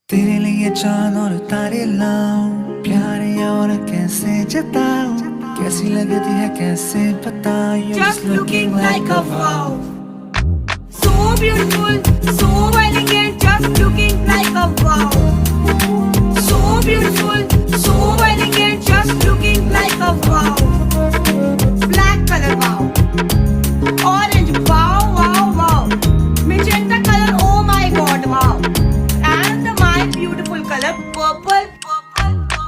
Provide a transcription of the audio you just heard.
तेरे लिए चांद और तारे लाऊं, प्यार और कैसे जताऊं, कैसी लगती है कैसे बताऊं, you're Just looking like a wow. So beautiful, so elegant, just looking like a wow.